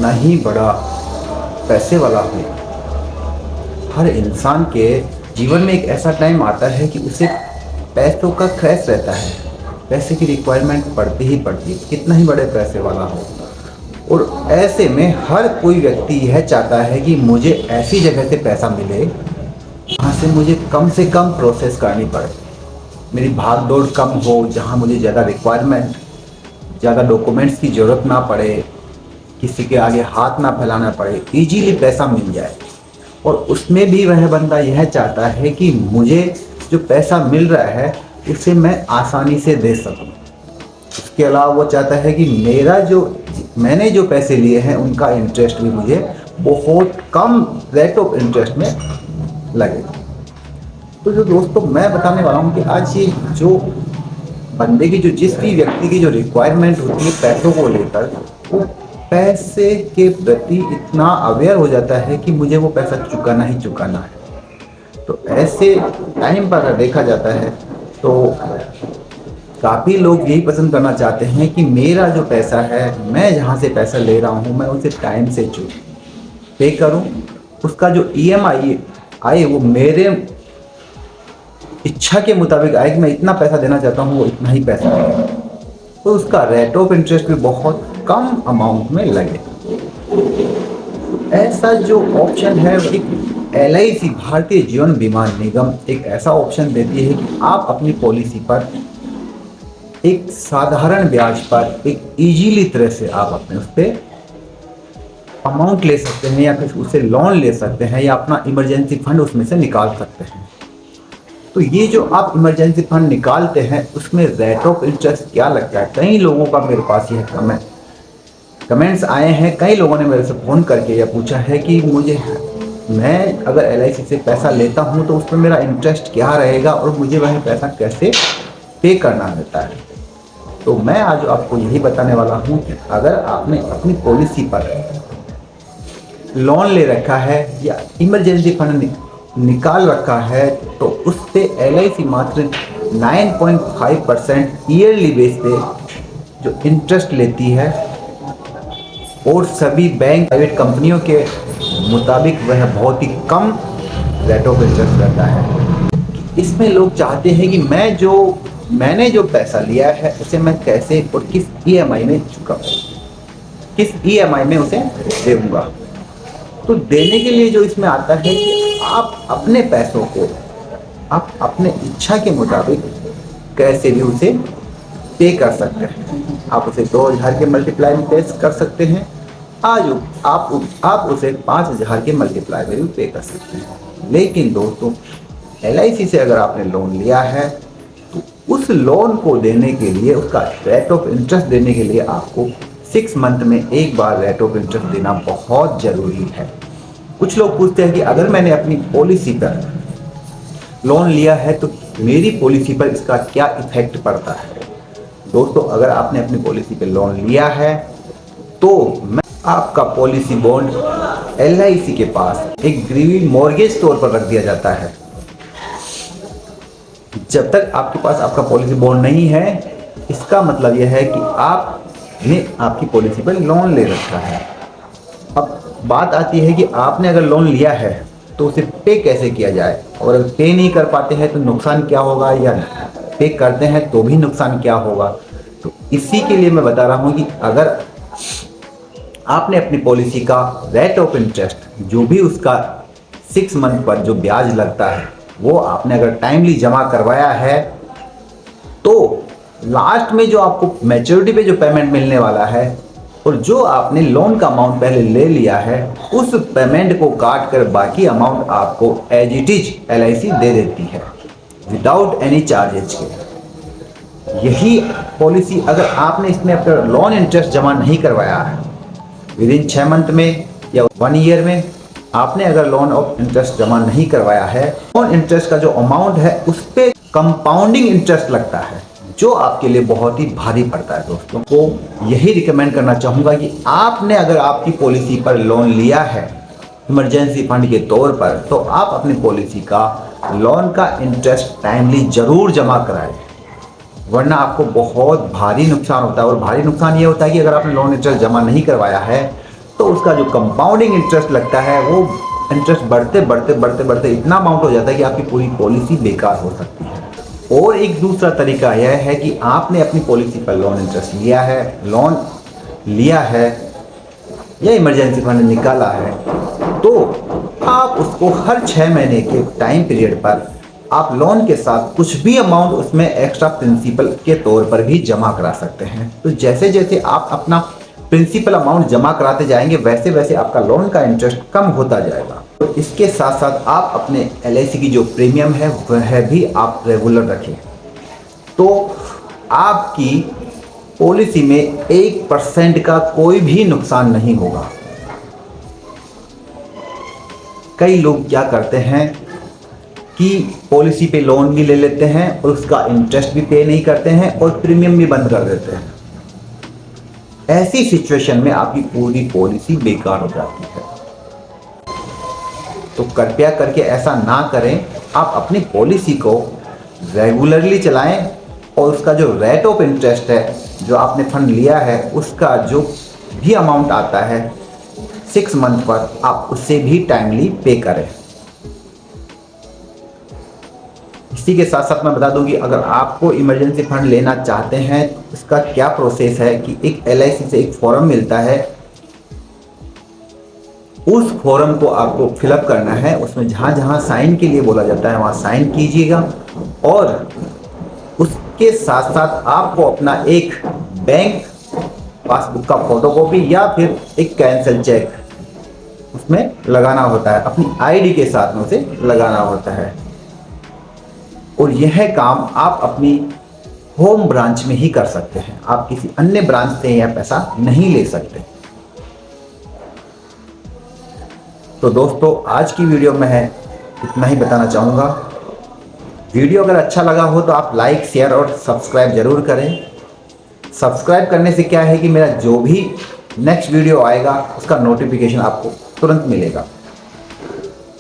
कितना ही बड़ा पैसे वाला हो, हर इंसान के जीवन में एक ऐसा टाइम आता है कि उसे पैसों का क्रैश रहता है। पैसे की रिक्वायरमेंट पड़ती ही पड़ती है, कितना ही बड़े पैसे वाला हो। और ऐसे में हर कोई व्यक्ति यह चाहता है कि मुझे ऐसी जगह से पैसा मिले जहाँ से कम प्रोसेस करनी पड़े, मेरी भाग दौड़ कम हो, जहाँ मुझे ज़्यादा रिक्वायरमेंट, ज़्यादा डॉक्यूमेंट्स की ज़रूरत ना पड़े, किसी के आगे हाथ ना फैलाना पड़े, इजीली पैसा मिल जाए। और उसमें भी वह बंदा यह चाहता है कि मुझे जो पैसा मिल रहा है उसे मैं आसानी से दे सकूं। उसके अलावा वो चाहता है कि मैंने जो पैसे लिए हैं उनका इंटरेस्ट भी मुझे बहुत कम रेट ऑफ इंटरेस्ट में लगे। तो जो दोस्तों मैं बताने वाला हूँ कि आज ये जो बंदे की जिस भी व्यक्ति की जो रिक्वायरमेंट होती है पैसों को लेकर, वो पैसे के प्रति इतना अवेयर हो जाता है कि मुझे वो पैसा चुकाना ही चुकाना है। तो ऐसे टाइम पर अगर देखा जाता है तो काफ़ी लोग यही पसंद करना चाहते हैं कि मेरा जो पैसा है, मैं जहाँ से पैसा ले रहा हूँ, मैं उसे टाइम से पे करूँ। उसका जो EMI आए वो मेरे इच्छा के मुताबिक आए कि मैं इतना पैसा देना चाहता हूँ, वो इतना ही पैसा है। तो उसका रेट ऑफ इंटरेस्ट भी बहुत कम अमाउंट में लगे। ऐसा जो ऑप्शन है, एक LIC भारतीय जीवन बीमा निगम एक ऐसा ऑप्शन देती है कि आप अपनी पॉलिसी पर एक साधारण ब्याज पर एक इजीली तरह से आप अपने उस पर अमाउंट ले सकते हैं, या फिर उसे लोन ले सकते हैं, या अपना इमरजेंसी फंड उसमें से निकाल सकते हैं। तो ये जो आप इमरजेंसी फंड निकालते हैं उसमें रेट ऑफ इंटरेस्ट क्या लगता है, कई लोगों का मेरे पास यह कमेंट्स आए हैं। कई लोगों ने मेरे से फ़ोन करके यह पूछा है कि मैं अगर LIC से पैसा लेता हूं तो उसमें मेरा इंटरेस्ट क्या रहेगा और मुझे वह पैसा कैसे पे करना रहता है। तो मैं आज आपको यही बताने वाला हूं कि अगर आपने अपनी पॉलिसी पर लोन ले रखा है या इमरजेंसी फंड निकाल रखा है तो उस पे LIC मात्र 9.5% ईयरली बेस पे जो इंटरेस्ट लेती है, और सभी बैंक प्राइवेट कंपनियों के मुताबिक वह बहुत ही कम रेट ऑफ इंटरेस्ट रहता है। इसमें लोग चाहते हैं कि मैंने जो पैसा लिया है उसे मैं कैसे और किस EMI में चुकाऊं, किस EMI में उसे दूंगा। तो देने के लिए जो इसमें आता है कि आप अपने पैसों को आप अपने इच्छा के मुताबिक कैसे भी उसे पे कर सकते हैं। आप उसे 2000 के मल्टीप्लाई में पे कर सकते हैं, आज आप उसे 5000 के मल्टीप्लाई में भी पे कर सकते हैं। लेकिन दोस्तों LIC से अगर आपने लोन लिया है तो उस लोन को देने के लिए, उसका रेट ऑफ इंटरेस्ट देने के लिए आपको 6 मंथ में एक बार रेट ऑफ इंटरेस्ट देना बहुत ज़रूरी है। कुछ लोग पूछते हैं कि अगर मैंने अपनी पॉलिसी पर लोन लिया है तो मेरी पॉलिसी पर इसका क्या इफेक्ट पड़ता है। दोस्तों अगर आपने अपनी पॉलिसी पर लोन लिया है तो आपका पॉलिसी बॉन्ड LIC के पास एक ग्रीवी मॉर्गेज तौर पर रख दिया जाता है। जब तक आपके पास आपका पॉलिसी बॉन्ड नहीं है, इसका मतलब यह है कि आपने आपकी पॉलिसी पर लोन ले रखा है। अब बात आती है कि आपने अगर लोन लिया है तो उसे पे कैसे किया जाए, और अगर पे नहीं कर पाते हैं तो नुकसान क्या होगा, या पे करते हैं तो भी नुकसान क्या होगा। तो इसी के लिए मैं बता रहा हूँ कि अगर आपने अपनी पॉलिसी का रेट ऑफ इंटरेस्ट जो भी उसका 6 मंथ पर जो ब्याज लगता है वो आपने अगर टाइमली जमा करवाया है तो लास्ट में जो आपको मैच्योरिटी पे जो पेमेंट मिलने वाला है, और जो आपने लोन का अमाउंट पहले ले लिया है उस पेमेंट को काट कर बाकी अमाउंट आपको एज इट इज LIC दे देती है विदाउट एनी चार्जेज के। यही पॉलिसी अगर आपने इसमें अपना लोन इंटरेस्ट जमा नहीं करवाया है विदिन 6 मंथ में या 1 ईयर में, आपने अगर लोन ऑफ इंटरेस्ट जमा नहीं करवाया है, लोन इंटरेस्ट का जो अमाउंट है उस पर कंपाउंडिंग इंटरेस्ट लगता है जो आपके लिए बहुत ही भारी पड़ता है। दोस्तों को यही रिकमेंड करना चाहूँगा कि आपने अगर आपकी पॉलिसी पर लोन लिया है इमरजेंसी फंड के तौर पर, तो आप अपनी पॉलिसी का लोन का इंटरेस्ट टाइमली ज़रूर जमा कराएं, वरना आपको बहुत भारी नुकसान होता है। और भारी नुकसान ये होता है कि अगर आपने लोन इंटरेस्ट जमा नहीं करवाया है तो उसका जो कंपाउंडिंग इंटरेस्ट लगता है वो इंटरेस्ट बढ़ते बढ़ते बढ़ते बढ़ते इतना अमाउंट हो जाता है कि आपकी पूरी पॉलिसी बेकार हो सकती है। और एक दूसरा तरीका यह है कि आपने अपनी पॉलिसी पर लोन इंटरेस्ट लिया है या इमरजेंसी फंड निकाला है, तो आप उसको हर 6 महीने के टाइम पीरियड पर आप लोन के साथ कुछ भी अमाउंट उसमें एक्स्ट्रा प्रिंसिपल के तौर पर भी जमा करा सकते हैं। तो जैसे जैसे आप अपना प्रिंसिपल अमाउंट जमा कराते जाएंगे वैसे वैसे आपका लोन का इंटरेस्ट कम होता जाएगा। तो इसके साथ साथ आप अपने LIC की जो प्रीमियम है वह भी आप रेगुलर रखें, तो आपकी पॉलिसी में 1% का कोई भी नुकसान नहीं होगा। कई लोग क्या करते हैं कि पॉलिसी पे लोन भी ले लेते हैं और उसका इंटरेस्ट भी पे नहीं करते हैं और प्रीमियम भी बंद कर देते हैं। ऐसी सिचुएशन में आपकी पूरी पॉलिसी बेकार हो जाती है। तो कृपया करके ऐसा ना करें, आप अपनी पॉलिसी को रेगुलरली चलाएं और उसका जो रेट ऑफ इंटरेस्ट है, जो आपने फंड लिया है, उसका जो भी अमाउंट आता है 6 मंथ पर आप उससे भी टाइमली पे करें। इसी के साथ साथ मैं बता दूं कि अगर आपको इमरजेंसी फंड लेना चाहते हैं तो इसका क्या प्रोसेस है कि एक LIC से एक फॉर्म मिलता है, उस फॉर्म को आपको फिलअप करना है। उसमें जहाँ जहाँ साइन के लिए बोला जाता है वहाँ साइन कीजिएगा और उसके साथ साथ आपको अपना एक बैंक पासबुक का फोटोकॉपी या फिर एक कैंसिल चेक उसमें लगाना होता है, अपनी ID के साथ में उसे लगाना होता है। और यह काम आप अपनी होम ब्रांच में ही कर सकते हैं, आप किसी अन्य ब्रांच से यह पैसा नहीं ले सकते। तो दोस्तों आज की वीडियो में है इतना ही बताना चाहूँगा। वीडियो अगर अच्छा लगा हो तो आप लाइक, शेयर और सब्सक्राइब जरूर करें। सब्सक्राइब करने से क्या है कि मेरा जो भी नेक्स्ट वीडियो आएगा उसका नोटिफिकेशन आपको तुरंत मिलेगा।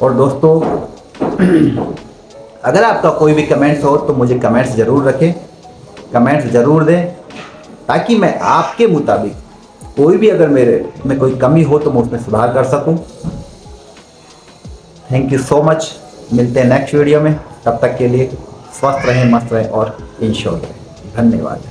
और दोस्तों अगर आपका कोई भी कमेंट्स हो तो मुझे कमेंट्स ज़रूर रखें, कमेंट्स ज़रूर दें, ताकि मैं आपके मुताबिक कोई भी अगर मेरे में कोई कमी हो तो मैं उसमें सुधार कर सकूं। Thank you so much. मिलते हैं नेक्स्ट वीडियो में, तब तक के लिए स्वस्थ रहें, मस्त रहें और इंश्योर रहें। धन्यवाद।